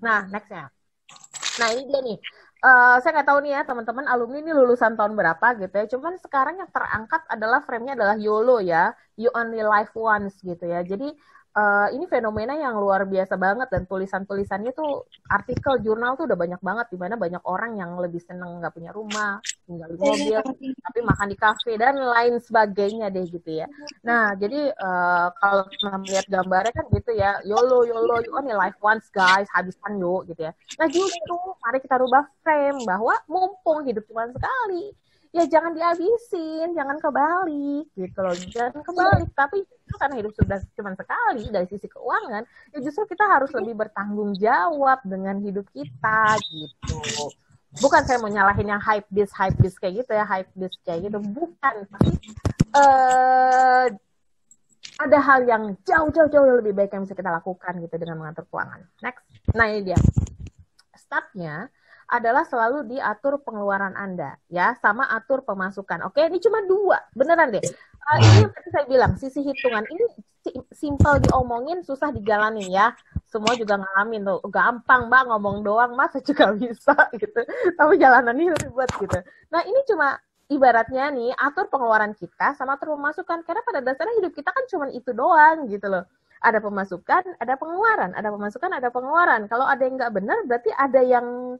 Nah, nextnya. Nah, ini dia nih. Saya nggak tahu nih ya teman-teman alumni ini lulusan tahun berapa gitu ya. Cuman sekarang yang terangkat adalah frame-nya adalah YOLO ya, you only live once gitu ya. Jadi ini fenomena yang luar biasa banget dan tulisan-tulisannya tuh artikel jurnal tuh udah banyak banget di mana banyak orang yang lebih seneng nggak punya rumah, tinggal di mobil, tapi makan di kafe dan lain sebagainya deh gitu ya. Nah, jadi kalau melihat gambarnya kan gitu ya, YOLO, YOLO, you only live once guys, habiskan yuk gitu ya. Nah justru mari kita rubah frame bahwa mumpung hidup cuma sekali, ya jangan dihabisin, jangan kebalik gitu loh, jangan kebalik. Tapi justru karena hidup sudah cuma sekali dari sisi keuangan, ya justru kita harus lebih bertanggung jawab dengan hidup kita gitu. Bukan saya mau nyalahin yang hype this kayak gitu ya, hype this kayak gitu, bukan. Tapi ada hal yang jauh lebih baik yang bisa kita lakukan gitu dengan mengatur keuangan. Next. Nah ini dia. Startnya adalah selalu diatur pengeluaran Anda ya, sama atur pemasukan. Oke, ini cuma 2, beneran deh. Ini yang tadi saya bilang, sisi hitungan ini simple diomongin, susah dijalanin ya. Semua juga ngalamin tuh, gampang mbak ngomong doang, masa juga bisa gitu. Tapi jalanannya ribet gitu. Nah ini cuma ibaratnya nih, atur pengeluaran kita sama atur pemasukan. Karena pada dasarnya hidup kita kan cuma itu doang gitu loh. Ada pemasukan, ada pengeluaran, ada pemasukan, ada pengeluaran. Kalau ada yang nggak benar, berarti ada yang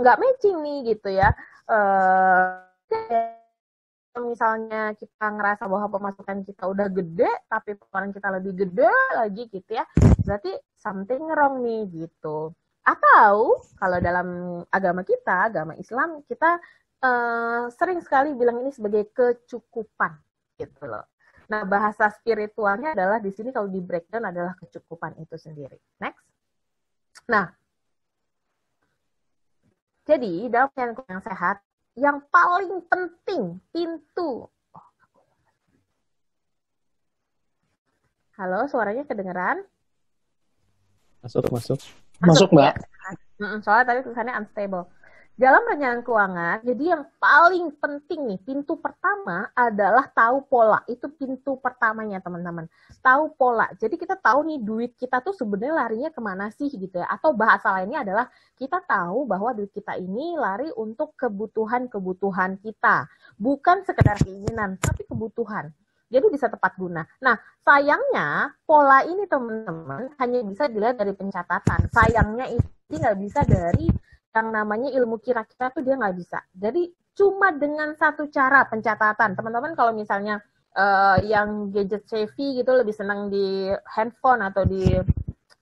nggak matching nih gitu ya. Misalnya kita ngerasa bahwa pemasukan kita udah gede, tapi pengeluaran kita lebih gede lagi gitu ya, berarti something wrong nih gitu. Atau kalau dalam agama kita, agama Islam, kita sering sekali bilang ini sebagai kecukupan gitu loh. Nah, bahasa spiritualnya adalah di sini kalau di breakdown adalah kecukupan itu sendiri. Next. Nah, jadi dalam yang sehat, yang paling penting pintu. Halo, suaranya kedengeran? Masuk Mbak. Ya? Soalnya tadi tulisannya unstable. Dalam perencanaan keuangan, jadi yang paling penting nih, pintu pertama adalah tahu pola. Itu pintu pertamanya, teman-teman. Tahu pola. Jadi kita tahu nih duit kita tuh sebenarnya larinya kemana sih gitu ya. Atau bahasa lainnya adalah kita tahu bahwa duit kita ini lari untuk kebutuhan-kebutuhan kita. Bukan sekedar keinginan, tapi kebutuhan. Jadi bisa tepat guna. Nah, sayangnya pola ini teman-teman hanya bisa dilihat dari pencatatan. Sayangnya ini nggak bisa dari yang namanya ilmu kira-kira tuh dia nggak bisa. Jadi cuma dengan satu cara pencatatan. Teman-teman kalau misalnya yang gadget savvy gitu lebih senang di handphone atau di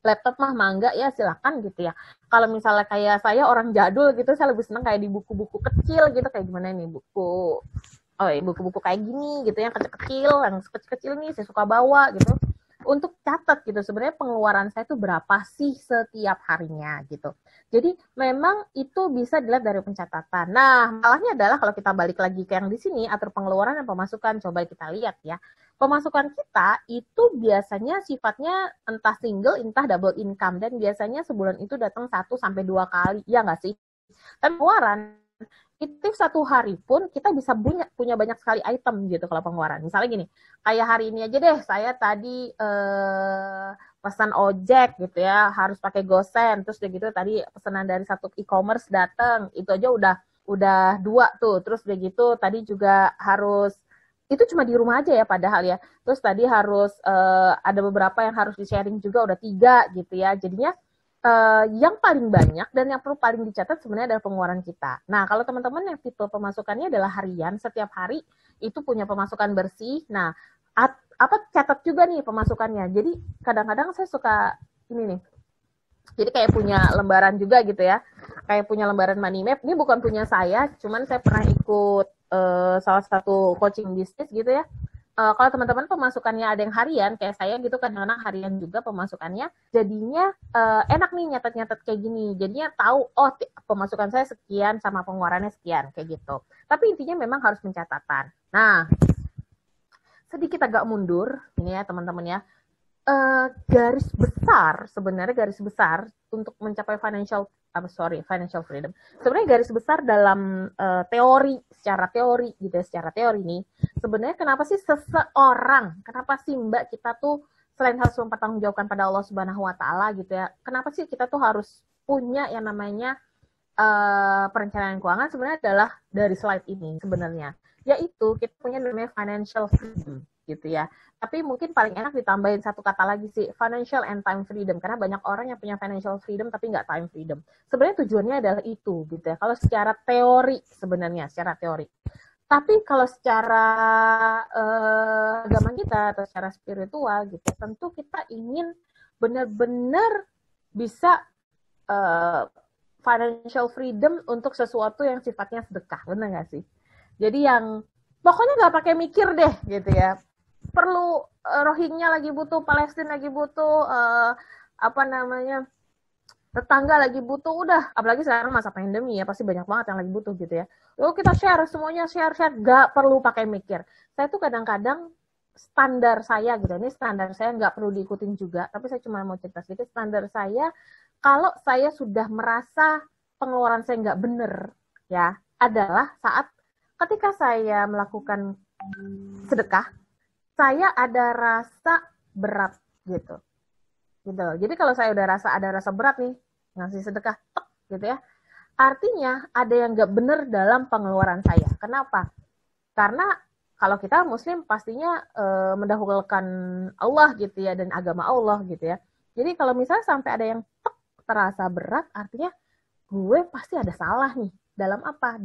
laptop mah mangga ya silakan gitu ya. Kalau misalnya kayak saya orang jadul gitu, saya lebih senang kayak di buku-buku kecil gitu, kayak gimana nih buku-buku kayak gini gitu yang kecil-kecil, yang kecil-kecil nih saya suka bawa gitu. Untuk catat gitu sebenarnya pengeluaran saya itu berapa sih setiap harinya gitu. Jadi memang itu bisa dilihat dari pencatatan. Nah, malahnya adalah kalau kita balik lagi ke yang di sini atur pengeluaran dan pemasukan, coba kita lihat ya. Pemasukan kita itu biasanya sifatnya entah single, entah double income dan biasanya sebulan itu datang 1 sampai 2 kali, ya nggak sih? Tapi pengeluaran itu satu hari pun kita bisa punya banyak sekali item gitu kalau pengeluaran. Misalnya gini, kayak hari ini aja deh, saya tadi pesan ojek gitu ya, harus pakai GoSend, terus udah gitu tadi pesanan dari satu e-commerce datang, itu aja udah 2 tuh, terus udah gitu tadi juga harus itu cuma di rumah aja ya padahal ya. Terus tadi harus ada beberapa yang harus di-sharing juga udah 3 gitu ya. Jadinya yang paling banyak dan yang perlu paling dicatat sebenarnya adalah pengeluaran kita. Nah, kalau teman-teman yang tipe pemasukannya adalah harian, setiap hari itu punya pemasukan bersih. Nah, catat juga nih pemasukannya. Jadi kadang-kadang saya suka ini nih. Jadi kayak punya lembaran juga gitu ya. Kayak punya lembaran money map. Ini bukan punya saya, cuman saya pernah ikut salah satu coaching bisnis gitu ya. Kalau teman-teman pemasukannya ada yang harian kayak saya gitu kadang-kadang harian juga pemasukannya, jadinya enak nih nyatet-nyatet kayak gini, jadinya tahu pemasukan saya sekian sama pengeluarannya sekian kayak gitu. Tapi intinya memang harus pencatatan. Nah, sedikit agak mundur ini ya teman-teman ya, garis besar untuk mencapai financial freedom. Sebenarnya garis besar dalam secara teori nih, sebenarnya kenapa sih Mbak kita tuh selain harus mempertanggungjawabkan pada Allah Subhanahu Wa Taala gitu ya, kenapa sih kita tuh harus punya yang namanya perencanaan keuangan? Sebenarnya adalah dari slide ini sebenarnya, yaitu kita punya namanya financial freedom gitu ya. Tapi mungkin paling enak ditambahin satu kata lagi sih, financial and time freedom, karena banyak orang yang punya financial freedom tapi nggak time freedom. Sebenarnya tujuannya adalah itu gitu ya, kalau secara teori sebenarnya, secara teori. Tapi kalau secara agama kita atau secara spiritual gitu, tentu kita ingin benar-benar bisa financial freedom untuk sesuatu yang sifatnya sedekah, benar nggak sih? Jadi yang pokoknya nggak pakai mikir deh gitu ya. Perlu Rohingya lagi butuh, Palestina lagi butuh, tetangga lagi butuh, udah. Apalagi sekarang masa pandemi ya, pasti banyak banget yang lagi butuh gitu ya. Lalu kita share, semuanya share, nggak perlu pakai mikir. Saya tuh kadang-kadang standar saya gitu, ini standar saya nggak perlu diikutin juga, tapi saya cuma mau cerita sedikit. Standar saya, kalau saya sudah merasa pengeluaran saya nggak bener ya, adalah saat ketika saya melakukan sedekah, saya ada rasa berat gitu. Jadi kalau saya udah ada rasa berat nih, ngasih sedekah, gitu ya, artinya ada yang nggak bener dalam pengeluaran saya. Kenapa? Karena kalau kita Muslim pastinya mendahulukan Allah gitu ya, dan agama Allah gitu ya. Jadi kalau misalnya sampai ada yang terasa berat, artinya gue pasti ada salah nih. Dalam apa?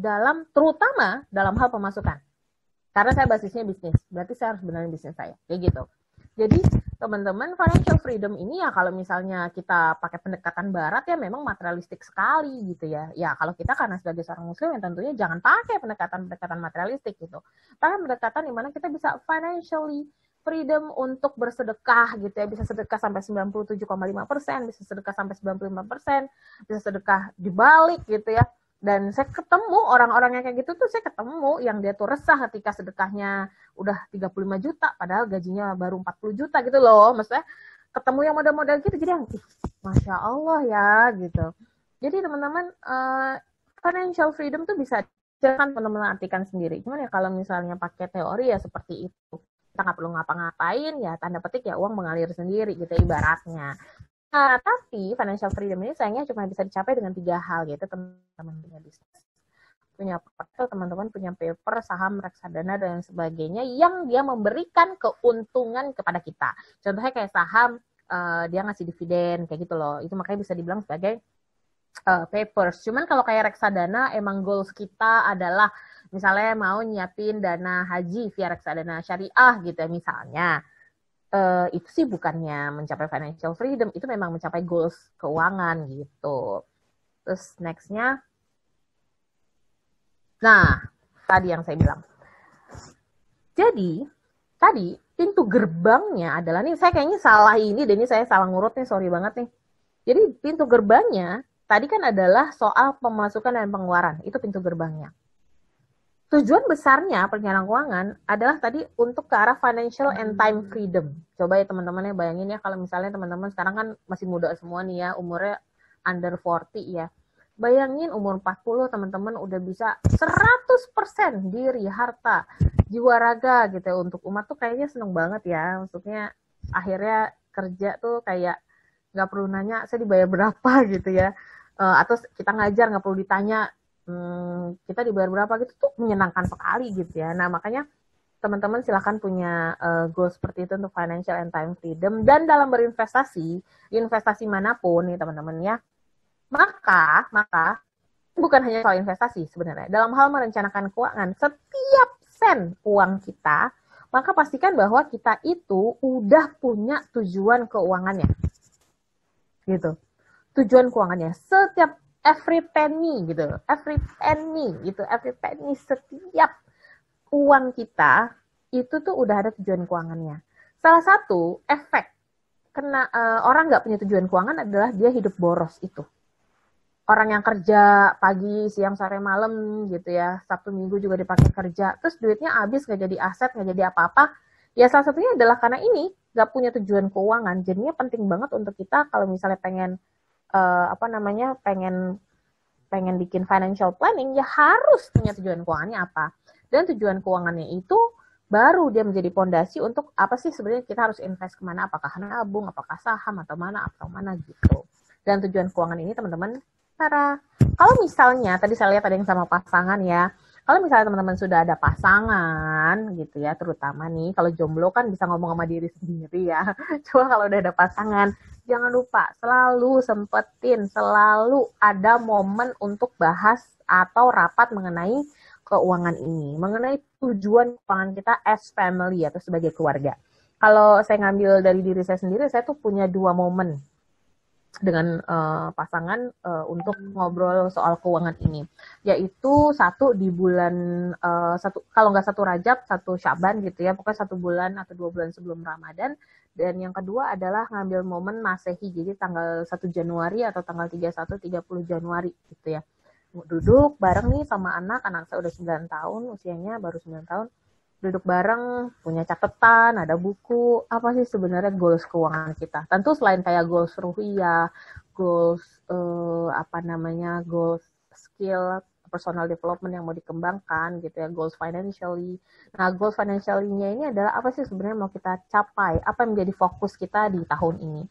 Terutama dalam hal pemasukan. Karena saya basisnya bisnis, berarti saya harus benerin bisnis saya, kayak gitu. Jadi teman-teman, financial freedom ini ya kalau misalnya kita pakai pendekatan barat ya memang materialistik sekali gitu ya. Ya kalau kita karena sebagai seorang muslim ya tentunya jangan pakai pendekatan materialistik gitu. Pakai pendekatan di mana kita bisa financially freedom untuk bersedekah gitu ya. Bisa sedekah sampai 97,5%, bisa sedekah sampai 95%, bisa sedekah dibalik gitu ya. Dan saya ketemu orang-orang yang kayak gitu tuh, saya ketemu yang dia tuh resah ketika sedekahnya udah 35 juta, padahal gajinya baru 40 juta gitu loh. Maksudnya ketemu yang modal-modal gitu, jadi yang Masya Allah ya gitu. Jadi teman-teman, financial freedom tuh bisa jangan teman-teman artikan sendiri. Cuman ya kalau misalnya pakai teori ya seperti itu. Kita nggak perlu ngapa-ngapain, ya tanda petik ya uang mengalir sendiri gitu ibaratnya. Nah, tapi financial freedom ini sayangnya cuma bisa dicapai dengan 3 hal, yaitu teman-teman punya bisnis, punya portfolio, teman-teman punya paper, saham, reksadana, dan sebagainya yang dia memberikan keuntungan kepada kita. Contohnya kayak saham, dia ngasih dividen, kayak gitu loh. Itu makanya bisa dibilang sebagai papers. Cuman kalau kayak reksadana, emang goals kita adalah misalnya mau nyiapin dana haji via reksadana syariah gitu ya misalnya. Itu sih bukannya mencapai financial freedom, itu memang mencapai goals keuangan gitu. Terus next-nya, nah tadi yang saya bilang. Jadi tadi pintu gerbangnya adalah, nih saya kayaknya salah ini, dan ini saya salah ngurut nih, sorry banget nih. Jadi pintu gerbangnya tadi kan adalah soal pemasukan dan pengeluaran, itu pintu gerbangnya. Tujuan besarnya perencanaan keuangan adalah tadi untuk ke arah financial and time freedom. Coba ya teman-teman ya bayangin ya, kalau misalnya teman-teman sekarang kan masih muda semua nih ya, umurnya under 40 ya. Bayangin umur 40 teman-teman udah bisa 100% diri, harta, jiwa raga gitu ya untuk umat tuh kayaknya seneng banget ya. Maksudnya akhirnya kerja tuh kayak nggak perlu nanya saya dibayar berapa gitu ya. Atau kita ngajar nggak perlu ditanya kita dibayar berapa gitu, tuh menyenangkan sekali gitu ya. Nah makanya teman-teman silahkan punya goal seperti itu untuk financial and time freedom. Dan dalam berinvestasi, investasi manapun nih teman-teman ya, maka bukan hanya soal investasi sebenarnya. Dalam hal merencanakan keuangan, setiap sen uang kita, maka pastikan bahwa kita itu udah punya tujuan keuangannya. Gitu. Tujuan keuangannya. Setiap every penny setiap uang kita itu tuh udah ada tujuan keuangannya. Salah satu efek orang nggak punya tujuan keuangan adalah dia hidup boros itu. Orang yang kerja pagi, siang, sore, malam gitu ya, Sabtu Minggu juga dipakai kerja, terus duitnya habis, nggak jadi aset, nggak jadi apa-apa. Ya salah satunya adalah karena ini nggak punya tujuan keuangan. Jadinya penting banget untuk kita kalau misalnya pengen pengen bikin financial planning, ya harus punya tujuan keuangannya apa. Dan tujuan keuangannya itu baru dia menjadi pondasi untuk apa sih sebenarnya kita harus invest kemana, apakah nabung, apakah saham, atau mana gitu. Dan tujuan keuangan ini teman-teman, kalau misalnya, tadi saya lihat ada yang sama pasangan ya, kalau misalnya teman-teman sudah ada pasangan gitu ya, terutama nih, kalau jomblo kan bisa ngomong sama diri sendiri ya, coba kalau udah ada pasangan, jangan lupa selalu sempetin, selalu ada momen untuk bahas atau rapat mengenai keuangan ini, mengenai tujuan keuangan kita as family atau sebagai keluarga. Kalau saya ngambil dari diri saya sendiri, saya tuh punya 2 momen dengan pasangan untuk ngobrol soal keuangan ini, yaitu satu di bulan satu, kalau nggak satu Rajab, satu Syaban gitu ya, pokoknya 1 bulan atau 2 bulan sebelum Ramadan. Dan yang kedua adalah ngambil momen Masehi, jadi tanggal 1 Januari atau tanggal 31-30 Januari gitu ya. Duduk bareng nih sama anak saya udah 9 tahun, usianya baru 9 tahun, duduk bareng, punya catatan, ada buku, apa sih sebenarnya goals keuangan kita. Tentu selain kayak goals ruhiyah, goals goals skill, personal development yang mau dikembangkan gitu ya, goals financially. Nah, goals financially-nya ini adalah apa sih sebenarnya mau kita capai, apa yang menjadi fokus kita di tahun ini.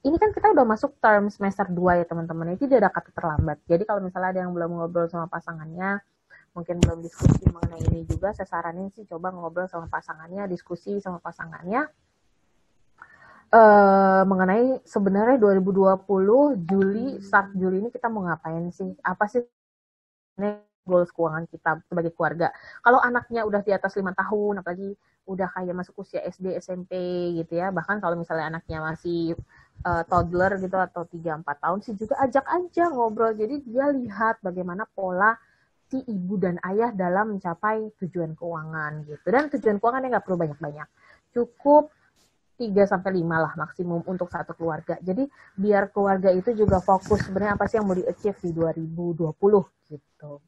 Ini kan kita udah masuk term semester 2 ya teman-teman, itu tidak ada kata terlambat. Jadi kalau misalnya ada yang belum ngobrol sama pasangannya, mungkin belum diskusi mengenai ini juga, saya saranin sih coba ngobrol sama pasangannya, diskusi sama pasangannya mengenai sebenarnya 2020 start Juli ini kita mau ngapain sih, apa sih goals keuangan kita sebagai keluarga. Kalau anaknya udah di atas 5 tahun, apalagi udah kayak masuk usia SD, SMP gitu ya, bahkan kalau misalnya anaknya masih toddler gitu atau 3-4 tahun sih juga ajak aja ngobrol, jadi dia lihat bagaimana pola si ibu dan ayah dalam mencapai tujuan keuangan gitu. Dan tujuan keuangannya nggak perlu banyak-banyak, cukup 3-5 lah maksimum untuk satu keluarga. Jadi biar keluarga itu juga fokus sebenarnya apa sih yang mau di-achieve di 2020 gitu.